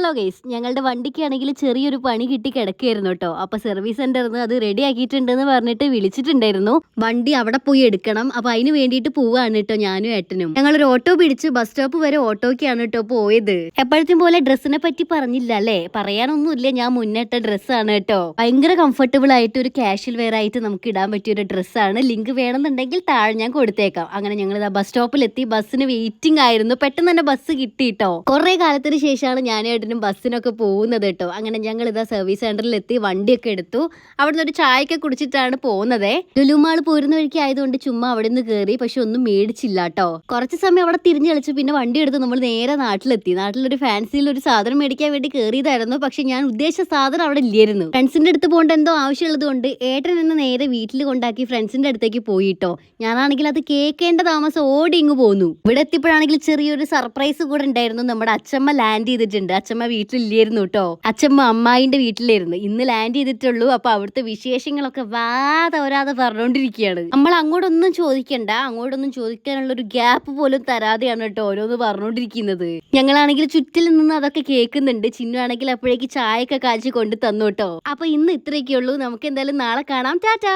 Hello guys, ഞങ്ങളുടെ വണ്ടിക്കാണെങ്കിൽ ചെറിയൊരു പണി കിട്ടി കിടക്കുകയായിരുന്നു കേട്ടോ. അപ്പൊ സർവീസ് സെന്ററിൽ അത് റെഡി ആക്കിയിട്ടുണ്ടെന്ന് പറഞ്ഞിട്ട് വിളിച്ചിട്ടുണ്ടായിരുന്നു. വണ്ടി അവിടെ പോയി എടുക്കണം. അപ്പൊ അതിന് വേണ്ടിയിട്ട് പോവാണ് കേട്ടോ ഞാനും ഏട്ടനും. ഞങ്ങളൊരു ഓട്ടോ പിടിച്ച് ബസ് സ്റ്റോപ്പ് വരെ ഓട്ടോക്കാണ് കേട്ടോ പോയത്. എപ്പോഴത്തെ പോലെ ഡ്രസ്സിനെ പറ്റി പറഞ്ഞില്ല അല്ലേ? പറയാനൊന്നുമില്ല, ഞാൻ മുന്നിട്ട ഡ്രസ്സാണ് കേട്ടോ. ഭയങ്കര കംഫർട്ടബിൾ ആയിട്ട് ഒരു കാഷ്വൽ വെയർ ആയിട്ട് നമുക്ക് ഇടാൻ പറ്റിയ ഒരു ഡ്രസ്സാണ്. ലിങ്ക് വേണമെന്നുണ്ടെങ്കിൽ താഴെ ഞാൻ കൊടുത്തേക്കാം. അങ്ങനെ ഞങ്ങൾ ബസ് സ്റ്റോപ്പിലെത്തി. ബസ്സിന് വെയിറ്റിംഗ് ആയിരുന്നു. പെട്ടെന്ന് തന്നെ ബസ് കിട്ടിട്ടോ. കുറെ കാലത്തിന് ശേഷമാണ് ഞാനേട്ടനും ബസ്സിനൊക്കെ പോകുന്നത് കേട്ടോ. അങ്ങനെ ഞങ്ങൾ ഇതാ സർവീസ് സെന്ററിൽ എത്തി, വണ്ടിയൊക്കെ എടുത്തു. അവിടുന്ന് ഒരു ചായയൊക്കെ കുടിച്ചിട്ടാണ് പോകുന്നത്. ലുലുമാൾ പോരുന്ന വഴിക്ക് ആയതുകൊണ്ട് ചുമ്മാ അവിടെ നിന്ന് കയറി, പക്ഷെ ഒന്നും മേടിച്ചില്ല കേട്ടോ. കുറച്ച് സമയം അവിടെ തിരിഞ്ഞു കളിച്ചു. പിന്നെ വണ്ടി എടുത്ത് നമ്മൾ നേരെ നാട്ടിലെത്തി. നാട്ടിലൊരു ഫാൻസിയിൽ ഒരു സാധനം മേടിക്കാൻ വേണ്ടി കയറിയതായിരുന്നു. പക്ഷെ ഞാൻ ഉദ്ദേശിച്ച സാധനം അവിടെ ഇല്ലായിരുന്നു. ഫ്രണ്ട്സിന്റെ അടുത്ത് പോകേണ്ട എന്തോ ആവശ്യമുള്ളത് കൊണ്ട് ഏട്ടൻ എന്നെ നേരെ വീട്ടിൽ കൊണ്ടാക്കി ഫ്രണ്ട്സിന്റെ അടുത്തേക്ക് പോയിട്ടോ. ഞാനാണെങ്കിൽ അത് കേൾക്കേണ്ട താമസം ഓടി ഇങ്ങ് പോന്നു. ഇവിടെ എത്തിയപ്പോഴാണെങ്കിൽ ചെറിയൊരു സർപ്രൈസ് കൂടെ ഉണ്ടായിരുന്നു. നമ്മുടെ അച്ഛമ്മ ലാൻഡ് ചെയ്തിട്ടുണ്ട്. അച്ഛമ്മ വീട്ടിലില്ലായിരുന്നു കേട്ടോ. അച്ഛമ്മ അമ്മായിന്റെ വീട്ടിലായിരുന്നു. ഇന്ന് ലാൻഡ് ചെയ്തിട്ടുള്ളൂ. അപ്പൊ അവിടുത്തെ വിശേഷങ്ങളൊക്കെ തോരാതെ പറഞ്ഞോണ്ടിരിക്കുകയാണ്. നമ്മൾ അങ്ങോട്ടൊന്നും ചോദിക്കണ്ട, അങ്ങോട്ടൊന്നും ചോദിക്കാനുള്ള ഒരു ഗ്യാപ്പ് പോലും തരാതെയാണ് കേട്ടോ ഓരോന്ന് പറഞ്ഞോണ്ടിരിക്കുന്നത്. ഞങ്ങളാണെങ്കിൽ ചുറ്റിൽ നിന്ന് അതൊക്കെ കേൾക്കുന്നുണ്ട്. ചിന്നുവാണെങ്കിൽ അപ്പോഴേക്ക് ചായയൊക്കെ കാച്ചി കൊണ്ട് തന്നു കേട്ടോ. അപ്പൊ ഇന്ന് ഇത്രയൊക്കെ ഉള്ളൂ. നമുക്ക് എന്തായാലും നാളെ കാണാം. ടാറ്റാ.